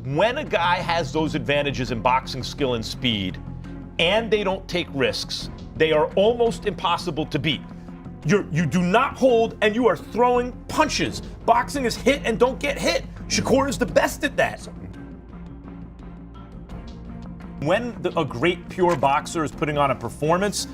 when a guy has those advantages in boxing skill and speed, and they don't take risks, they are almost impossible to beat. You do not hold, and you are throwing punches. Boxing is hit and don't get hit. Shakur is the best at that. When a great pure boxer is putting on a performance,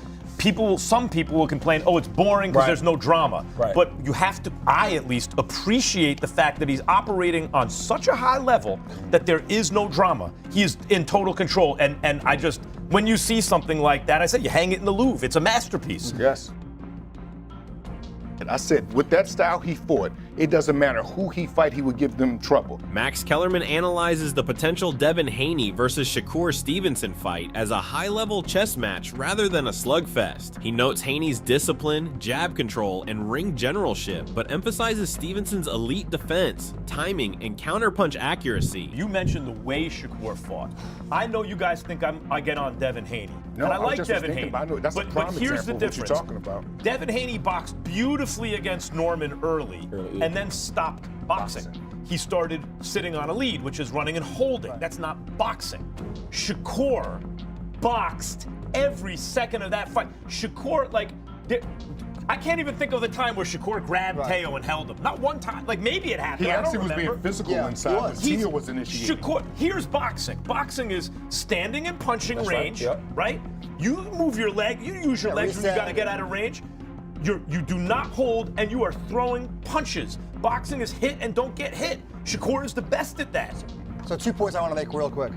some people will complain, oh, it's boring because there's no drama. Right. But you have to, I at least, appreciate the fact that he's operating on such a high level that there is no drama. He is in total control. And I just, when you see something like that, I said, you hang it in the Louvre. It's a masterpiece. Yes. And I said, with that style he fought, it doesn't matter who he fight, he would give them trouble. Max Kellerman analyzes the potential Devin Haney versus Shakur Stevenson fight as a high-level chess match rather than a slugfest. He notes Haney's discipline, jab control, and ring generalship, but emphasizes Stevenson's elite defense, timing, and counterpunch accuracy. You mentioned the way Shakur fought. I know you guys think I get on Devin Haney. No, and I like just Devin Haney. That's a prime here's the example of difference. what you're talking about. Devin Haney boxed beautifully against Norman early. And then stopped boxing. He started sitting on a lead, which is running and holding. That's not boxing. Shakur boxed every second of that fight. Shakur, I can't even think of the time where Shakur grabbed Teo and held him. Not one time. Like, maybe it happened. He actually was being physical inside, but Teo was initiating. Shakur, here's boxing. Boxing is standing and punching range, right? You move your leg, you use your legs when you got to get out of range. You do not hold, and you are throwing punches. Boxing is hit and don't get hit. Shakur is the best at that. So 2 points I want to make real quick.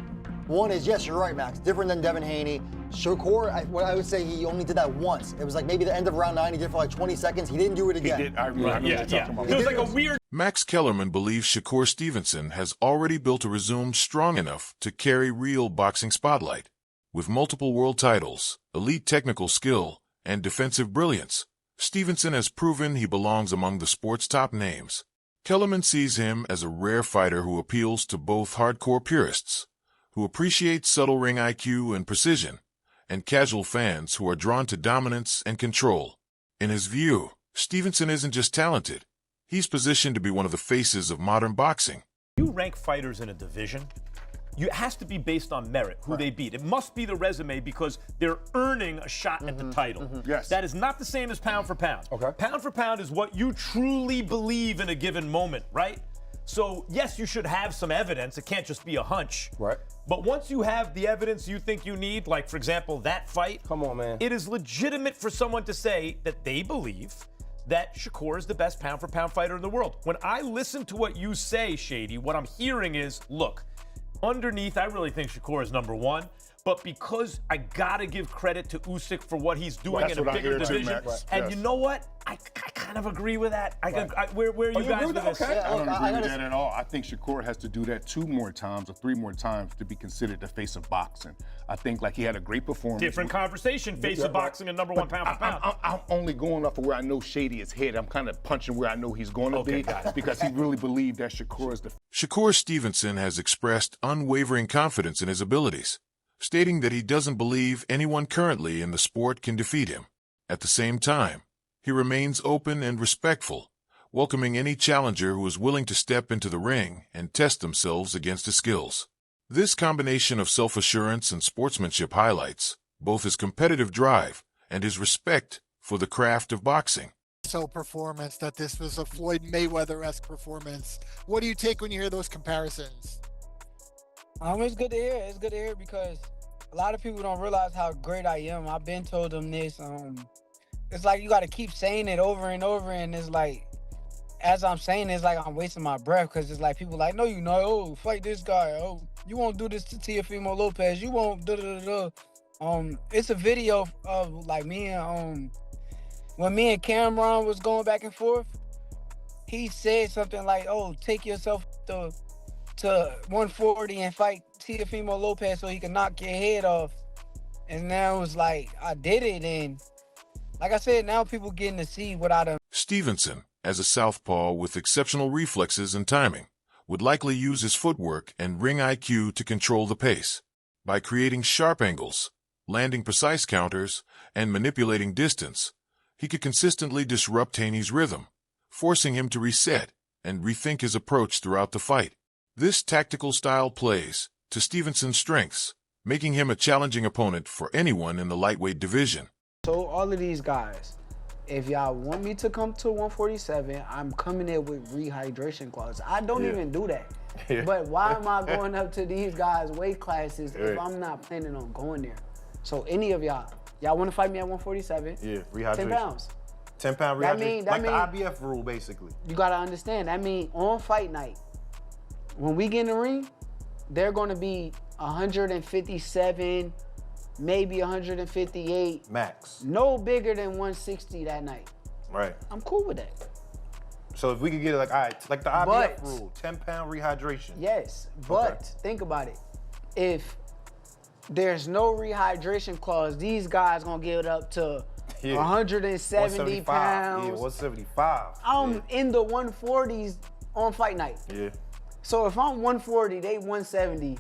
One is, yes, you're right, Max. Different than Devin Haney. Shakur, what I would say, he only did that once. It was like maybe the end of round 9. He did it for like 20 seconds. He didn't do it again. He did. I know what you're talking about. It was like a weird. Max Kellerman believes Shakur Stevenson has already built a resume strong enough to carry real boxing spotlight. With multiple world titles, elite technical skill, and defensive brilliance, Stevenson has proven he belongs among the sport's top names. Kellerman sees him as a rare fighter who appeals to both hardcore purists, who appreciate subtle ring IQ and precision, and casual fans who are drawn to dominance and control. In his view, Stevenson isn't just talented, he's positioned to be one of the faces of modern boxing. You rank fighters in a division, it has to be based on merit, who they beat. It must be the resume because they're earning a shot at the title. Yes. That is not the same as pound for pound. Okay. Pound for pound is what you truly believe in a given moment, right? So, yes, you should have some evidence. It can't just be a hunch. Right. But once you have the evidence you think you need, like, for example, that fight, Come on, man. it is legitimate for someone to say that they believe that Shakur is the best pound for pound fighter in the world. When I listen to what you say, Shady, what I'm hearing is, look, underneath, I really think Shakur is number one. But because I gotta give credit to Usyk for what he's doing in a bigger division, and you know what? I kind of agree with that. Where are you guys with this? I don't agree with that at all. I think Shakur has to do that 2 more times or 3 more times to be considered the face of boxing. I think he had a great performance. Different conversation, face of boxing and number one pound for pound. I'm only going off of where I know Shady is headed. I'm kind of punching where I know he's going to be because he really believed that Shakur is the. Shakur Stevenson has expressed unwavering confidence in his abilities, stating that he doesn't believe anyone currently in the sport can defeat him. At the same time, he remains open and respectful, welcoming any challenger who is willing to step into the ring and test themselves against his skills. This combination of self-assurance and sportsmanship highlights both his competitive drive and his respect for the craft of boxing. Performance, that this was a Floyd Mayweather-esque performance. What do you take when you hear those comparisons? It's good to hear. It's good to hear because a lot of people don't realize how great I am. I've been told them this. It's like you got to keep saying it over and over, and it's like, as I'm saying it, it's like I'm wasting my breath because it's like people like, no, you know, oh, fight this guy. Oh, you won't do this to Teofimo Lopez. You won't da-da-da-da. It's a video of like me and when me and Cameron was going back and forth, he said something like, oh, take yourself to 140 and fight Teofimo Lopez so he can knock your head off. And now it was like, I did it, and like I said, now people getting to see what I done. Stevenson, as a southpaw with exceptional reflexes and timing, would likely use his footwork and ring IQ to control the pace. By creating sharp angles, landing precise counters, and manipulating distance, he could consistently disrupt Haney's rhythm, forcing him to reset and rethink his approach throughout the fight. This tactical style plays to Stevenson's strengths, making him a challenging opponent for anyone in the lightweight division. So all of these guys, if y'all want me to come to 147, I'm coming in with rehydration clause. I don't even do that. But why am I going up to these guys' weight classes if I'm not planning on going there? So any of y'all want to fight me at 147? Yeah, rehydration. 10 pounds. 10-pound rehydration. Like the IBF rule, basically. You got to understand, that means on fight night, when we get in the ring, they're going to be 157, maybe 158. Max. No bigger than 160 that night. Right. I'm cool with that. So if we could get it like, all right, like the IBF rule, 10-pound rehydration. Yes, but think about it. If there's no rehydration clause, these guys gonna get it up to 170 pounds. Yeah, 175. I'm in the 140s on fight night. Yeah. So if I'm 140, they 170.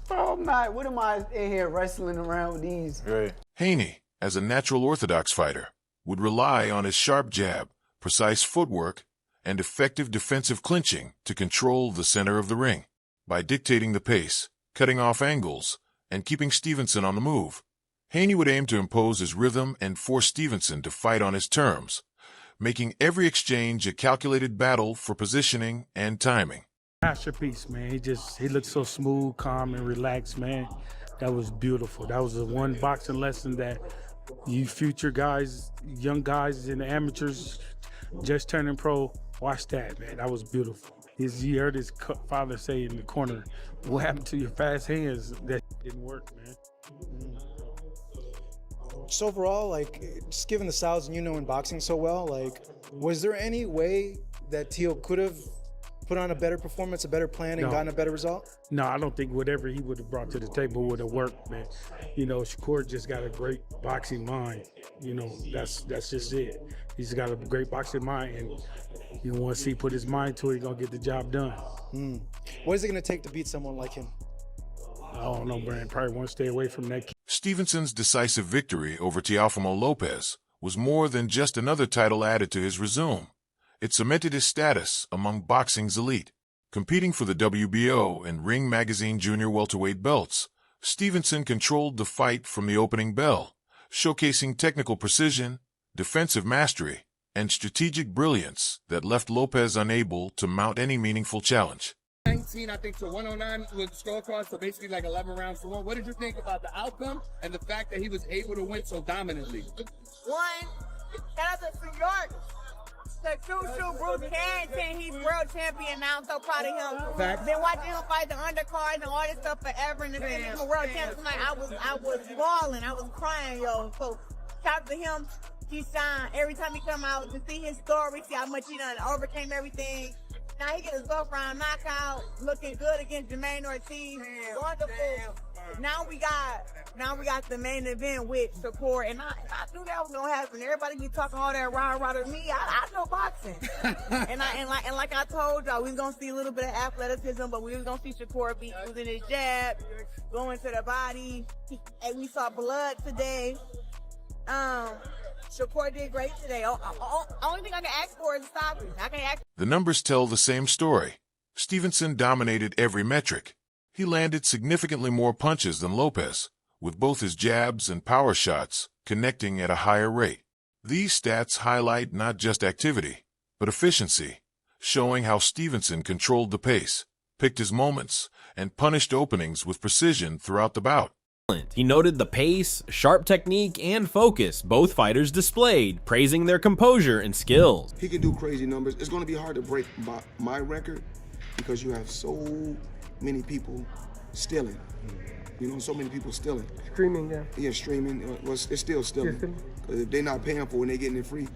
Bro, what am I in here wrestling around with these? Right. Haney, as a natural orthodox fighter, would rely on his sharp jab, precise footwork, and effective defensive clinching to control the center of the ring. By dictating the pace, cutting off angles, and keeping Stevenson on the move, Haney would aim to impose his rhythm and force Stevenson to fight on his terms, making every exchange a calculated battle for positioning and timing. Masterpiece, man. He looked so smooth, calm, and relaxed, man. That was beautiful. That was the one boxing lesson that you future guys, young guys and amateurs just turning pro, watch that, man. That was beautiful. You heard his father say in the corner, what happened to your fast hands? That didn't work, man. Just overall, like, just given the styles and in boxing so well, like, was there any way that Teal could have put on a better performance, a better plan, and gotten a better result? No, I don't think whatever he would have brought to the table would have worked, man. Shakur just got a great boxing mind. That's just it. He's got a great boxing mind, and once he put his mind to it, he's gonna get the job done. What is it gonna take to beat someone like him? I don't know, Brian. Probably want to stay away from that. Stevenson's decisive victory over Teofimo Lopez was more than just another title added to his resume. It cemented his status among boxing's elite. Competing for the WBO and Ring Magazine junior welterweight belts, Stevenson controlled the fight from the opening bell, showcasing technical precision, defensive mastery, and strategic brilliance that left Lopez unable to mount any meaningful challenge. 19, I think, to 109 with scorecard, so basically like 11 rounds to 1. What did you think about the outcome and the fact that he was able to win so dominantly? One, shout out to New York. Bruce Carrington, he's world champion now. I'm so proud of him. Fact. Been watching him fight the undercards and all this stuff forever, and to be a world champion tonight, I was bawling, I was crying, yo. So shout out to him. He shined every time he come out to see his story, see how much he done overcame everything. Now he get his 12th round knockout, looking good against Jermaine Ortiz. Wonderful. Now we got the main event with Shakur, and I knew that was gonna happen. Everybody be talking all that rah to me. I know boxing, and like I told y'all, we was gonna see a little bit of athleticism, but we was gonna see Shakur be using his jab, going to the body, and we saw blood today. Shakur did great today. Only thing I can ask for is stopping. I can ask. The numbers tell the same story. Stevenson dominated every metric. He landed significantly more punches than Lopez, with both his jabs and power shots connecting at a higher rate. These stats highlight not just activity, but efficiency, showing how Stevenson controlled the pace, picked his moments, and punished openings with precision throughout the bout. He noted the pace, sharp technique, and focus both fighters displayed, praising their composure and skills. He can do crazy numbers. It's going to be hard to break my record because you have so many people stealing. So many people stealing. Streaming, yeah. Yeah, streaming. It's still stealing. If they're not paying for it and they're getting it free.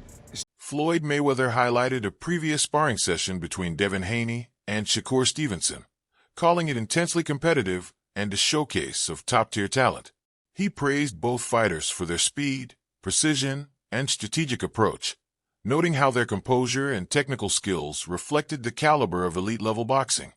Floyd Mayweather highlighted a previous sparring session between Devin Haney and Shakur Stevenson, calling it intensely competitive and a showcase of top-tier talent. He praised both fighters for their speed, precision, and strategic approach, noting how their composure and technical skills reflected the caliber of elite-level boxing.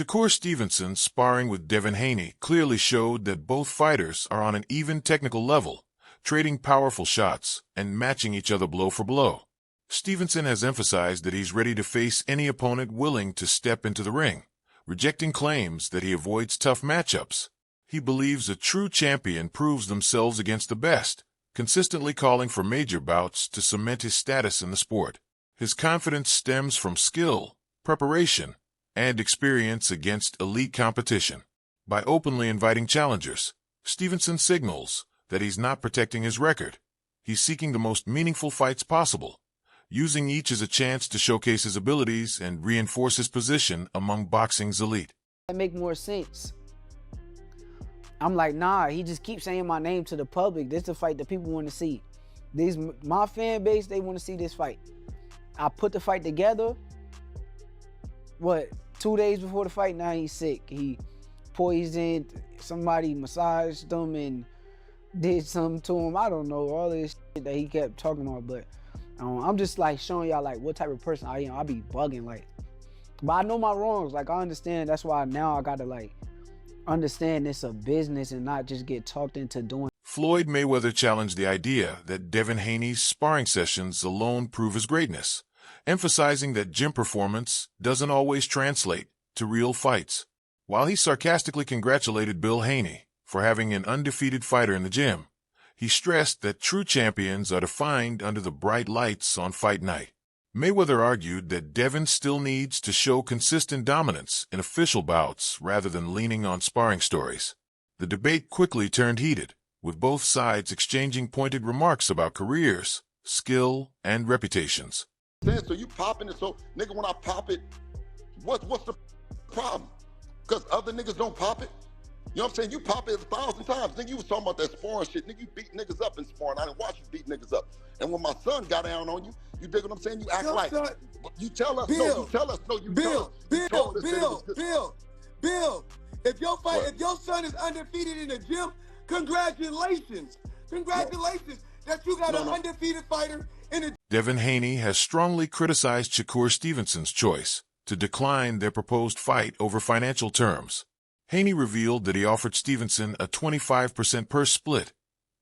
Shakur Stevenson sparring with Devin Haney clearly showed that both fighters are on an even technical level, trading powerful shots and matching each other blow for blow. Stevenson has emphasized that he's ready to face any opponent willing to step into the ring, rejecting claims that he avoids tough matchups. He believes a true champion proves themselves against the best, consistently calling for major bouts to cement his status in the sport. His confidence stems from skill, preparation, and experience against elite competition. By openly inviting challengers, Stevenson signals that he's not protecting his record. He's seeking the most meaningful fights possible, using each as a chance to showcase his abilities and reinforce his position among boxing's elite. That make more sense. I'm like, nah, he just keeps saying my name to the public. This is the fight that people want to see. My fan base, they want to see this fight. I put the fight together. 2 days before the fight, now he's sick. He poisoned, somebody massaged him and did something to him. I don't know, all this shit that he kept talking about, but I'm just like showing y'all like what type of person I am. I be bugging like, but I know my wrongs. Like I understand, that's why now I gotta like understand it's a business and not just get talked into doing. Floyd Mayweather challenged the idea that Devin Haney's sparring sessions alone prove his greatness, emphasizing that gym performance doesn't always translate to real fights. While he sarcastically congratulated Bill Haney for having an undefeated fighter in the gym, he stressed that true champions are defined under the bright lights on fight night. Mayweather argued that Devin still needs to show consistent dominance in official bouts rather than leaning on sparring stories. The debate quickly turned heated, with both sides exchanging pointed remarks about careers, skill, and reputations. So you popping it, so nigga, when I pop it, what's the problem? Because other niggas don't pop it? You know what I'm saying? You pop it 1,000 times. Nigga, you was talking about that sparring shit. Nigga, you beat niggas up in sparring. I didn't watch you beat niggas up. And when my son got down on you, you dig what I'm saying? You act like, you tell us, Bill, no, you tell us, no, you tell us. Bill, if your son is undefeated in the gym, congratulations. Congratulations that you got an undefeated fighter in the. Devin Haney has strongly criticized Shakur Stevenson's choice to decline their proposed fight over financial terms. Haney revealed that he offered Stevenson a 25% purse split,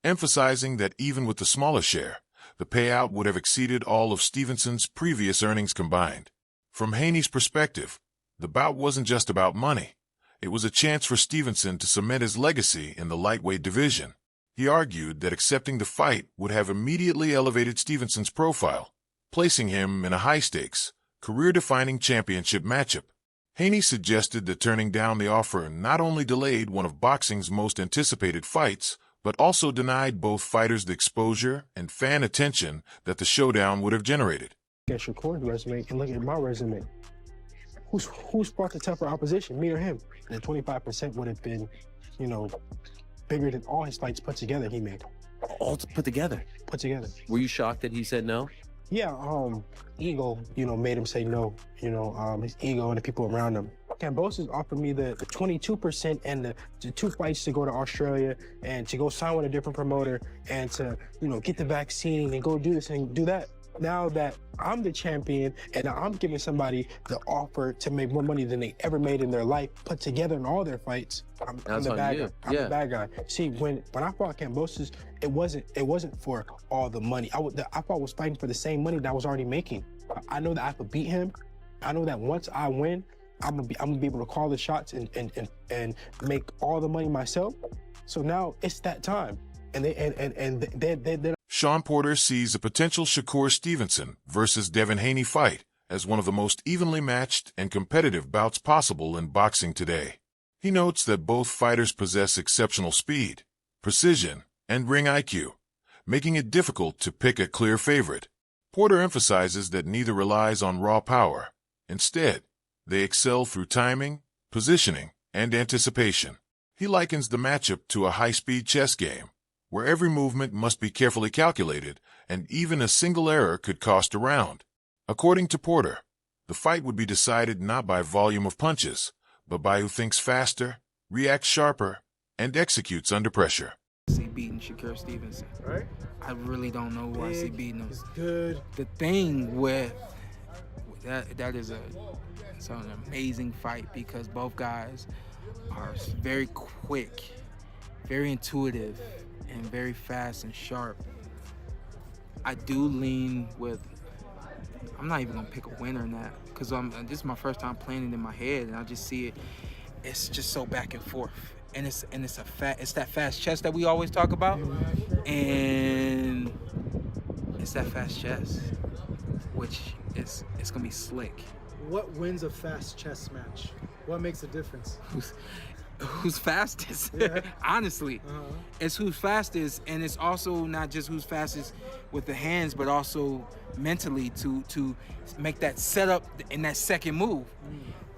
emphasizing that even with the smaller share, the payout would have exceeded all of Stevenson's previous earnings combined. From Haney's perspective, the bout wasn't just about money. It was a chance for Stevenson to cement his legacy in the lightweight division. He argued that accepting the fight would have immediately elevated Stevenson's profile, placing him in a high-stakes, career-defining championship matchup. Haney suggested that turning down the offer not only delayed one of boxing's most anticipated fights, but also denied both fighters the exposure and fan attention that the showdown would have generated. Look at Shakur's resume and look at my resume. Who's brought the tougher opposition, me or him? And 25% would have been, bigger than all his fights put together he made. All put together? Put together. Were you shocked that he said no? Yeah, ego, made him say no. His ego and the people around him. Kambosos offered me the 22% and the 2 fights to go to Australia and to go sign with a different promoter and to, get the vaccine and go do this and do that. Now that I'm the champion and I'm giving somebody the offer to make more money than they ever made in their life, put together in all their fights, I'm the bad guy. I'm the bad guy. See, when I fought Kambosos, it wasn't for all the money. I was fighting for the same money that I was already making. I know that I could beat him. I know that once I win, I'm gonna be able to call the shots and make all the money myself. So now it's that time, and they. Sean Porter sees a potential Shakur Stevenson versus Devin Haney fight as one of the most evenly matched and competitive bouts possible in boxing today. He notes that both fighters possess exceptional speed, precision, and ring IQ, making it difficult to pick a clear favorite. Porter emphasizes that neither relies on raw power. Instead, they excel through timing, positioning, and anticipation. He likens the matchup to a high-speed chess game, where every movement must be carefully calculated, and even a single error could cost a round. According to Porter, the fight would be decided not by volume of punches, but by who thinks faster, reacts sharper, and executes under pressure. I see beating Shakur Stevenson. Right? I really don't know who I see beating him. It's good. The thing with that is it's an amazing fight because both guys are very quick, very intuitive, and very fast and sharp. I do lean with. I'm not even gonna pick a winner in that because this is my first time playing it in my head, and I just see it. It's just so back and forth, and it's that fast chess that we always talk about, and it's that fast chess, which it's gonna be slick. What wins a fast chess match? What makes a difference? Who's fastest? Yeah. Honestly, it's who's fastest, and it's also not just who's fastest with the hands, but also mentally to make that setup in that second move.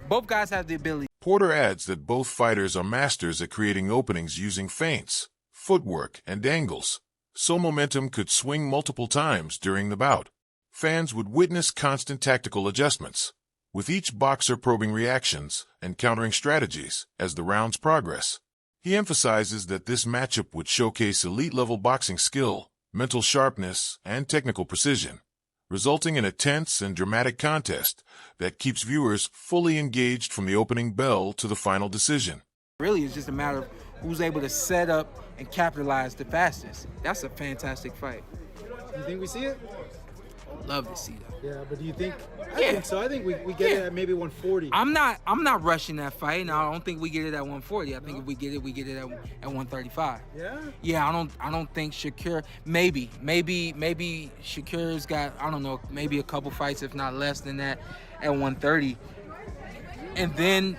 Both guys have the ability. Porter adds that both fighters are masters at creating openings using feints, footwork, and angles, so momentum could swing multiple times during the bout. Fans would witness constant tactical adjustments, with each boxer probing reactions and countering strategies as the rounds progress. He emphasizes that this matchup would showcase elite-level boxing skill, mental sharpness, and technical precision, resulting in a tense and dramatic contest that keeps viewers fully engaged from the opening bell to the final decision. Really, it's just a matter of who's able to set up and capitalize the fastest. That's a fantastic fight. You think we see it? Love to see that. Yeah, but do you think? I think so. I think we get it at maybe 140. I'm not rushing that fight. No, I don't think we get it at 140. I think if we get it at 135. Yeah. Yeah, I don't think Shakur. Maybe Shakur's got, I don't know, maybe a couple fights, if not less than that, at 130. And then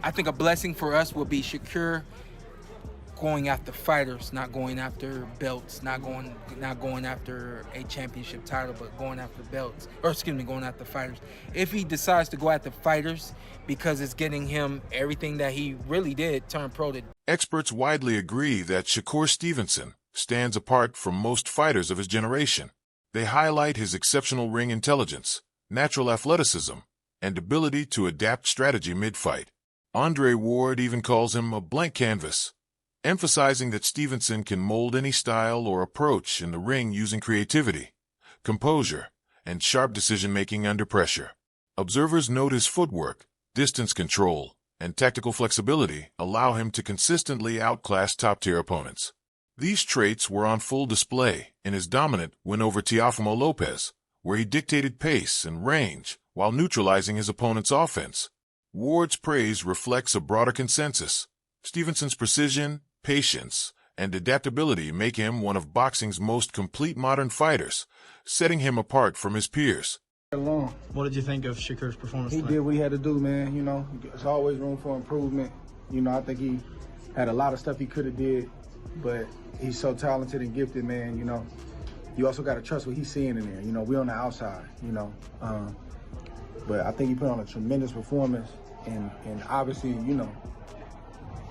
I think a blessing for us will be Shakur going after fighters, not going after belts, not going after a championship title, but going after belts, or going after fighters. If he decides to go after fighters because it's getting him everything that he really did turn pro to. Experts widely agree that Shakur Stevenson stands apart from most fighters of his generation. They highlight his exceptional ring intelligence, natural athleticism, and ability to adapt strategy mid-fight. Andre Ward even calls him a blank canvas, emphasizing that Stevenson can mold any style or approach in the ring using creativity, composure, and sharp decision-making under pressure. Observers note his footwork, distance control, and tactical flexibility allow him to consistently outclass top-tier opponents. These traits were on full display in his dominant win over Teofimo Lopez, where he dictated pace and range while neutralizing his opponent's offense. Ward's praise reflects a broader consensus. Stevenson's precision, patience, and adaptability make him one of boxing's most complete modern fighters, setting him apart from his peers. What did you think of Shakur's performance? He did what he had to do, man. You know, there's always room for improvement. You know, I think he had a lot of stuff he could have did, but he's so talented and gifted, man. You know, you also got to trust what he's seeing in there. You know, we're on the outside, you know. But I think he put on a tremendous performance, and obviously, you know,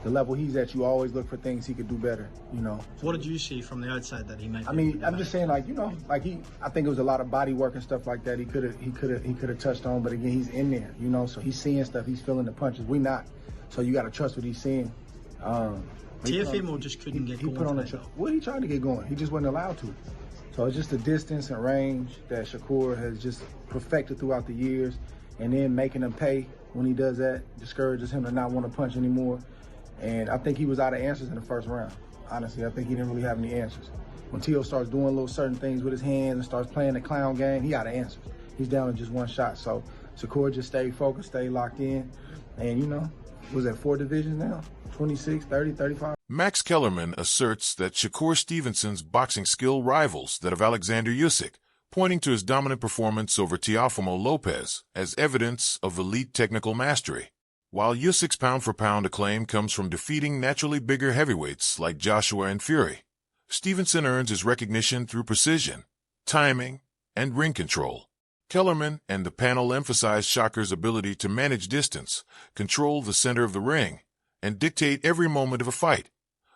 the level he's at, you always look for things he could do better, you know. What did you see from the outside that he might? I mean, I'm just saying, like, you know, like I think it was a lot of body work and stuff like that. He could have touched on, but again, he's in there, you know. So he's seeing stuff, he's feeling the punches. We not, so you got to trust what he's seeing. Teofimo just couldn't get going. He put on well, he tried to get going. He just wasn't allowed to. So it's just the distance and range that Shakur has just perfected throughout the years, and then making him pay when he does that discourages him to not want to punch anymore. And I think he was out of answers in the first round. Honestly, I think he didn't really have any answers. When Teo starts doing little certain things with his hands and starts playing the clown game, he out of answers. He's down to just one shot. So Shakur just stayed focused, stayed locked in. And, you know, was that 4 divisions now? 26, 30, 35? Max Kellerman asserts that Shakur Stevenson's boxing skill rivals that of Alexander Usyk, pointing to his dominant performance over Teofimo Lopez as evidence of elite technical mastery. While Usyk's pound-for-pound acclaim comes from defeating naturally bigger heavyweights like Joshua and Fury, Stevenson earns his recognition through precision, timing, and ring control. Kellerman and the panel emphasize Shakur's ability to manage distance, control the center of the ring, and dictate every moment of a fight,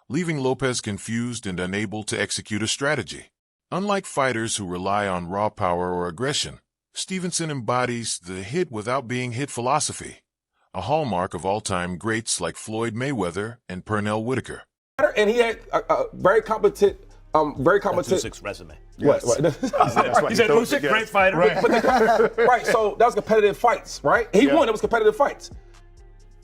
leaving Lopez confused and unable to execute a strategy. Unlike fighters who rely on raw power or aggression, Stevenson embodies the hit without being hit philosophy, a hallmark of all-time greats like Floyd Mayweather and Pernell Whitaker. And he had a very competent Very That's competitive. Usyk's resume. What? He said Usyk, great fighter. Right, so that was competitive fights, right? He won. It was competitive fights.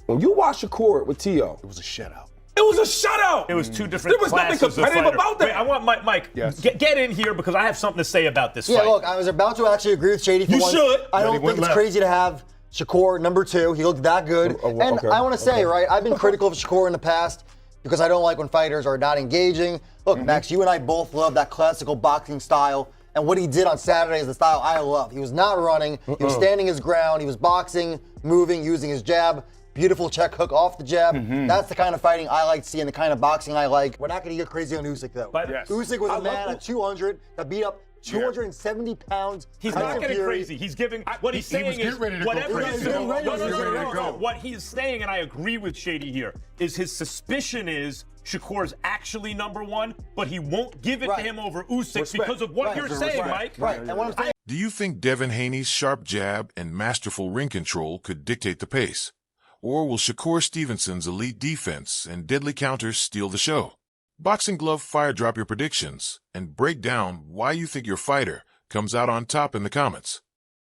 When you watch Shakur with T.O., it was a shutout. It was a shutout. It was two different There was nothing classes of competitive fighter. about that. Wait, I want Mike. Get in here because I have something to say about this Yeah, fight. look, I was about to actually agree with Shady for You once. should. I Then don't he think went it's left. crazy to have Shakur number 2. He looked that good. And okay, I want to say, okay. right, I've been critical of Shakur in the past because I don't like when fighters are not engaging. Look, Max, you and I both love that classical boxing style. And what he did on Saturday is the style I love. He was not running. He was standing his ground. He was boxing, moving, using his jab. Beautiful check hook off the jab. That's the kind of fighting I like to see and the kind of boxing I like. We're not going to get crazy on Usyk, though. Usyk was a man at 200 that beat up 270 pounds. He's not getting crazy. He's giving what he's saying is whatever he's doing. What he is saying, and I agree with Shady here, is his suspicion is Shakur's actually number 1, but he won't give it to him over Usyk because of what you're saying, Mike. And what I'm saying. Do you think Devin Haney's sharp jab and masterful ring control could dictate the pace? Or will Shakur Stevenson's elite defense and deadly counters steal the show? Boxing Glove Fire drop your predictions and break down why you think your fighter comes out on top in the comments.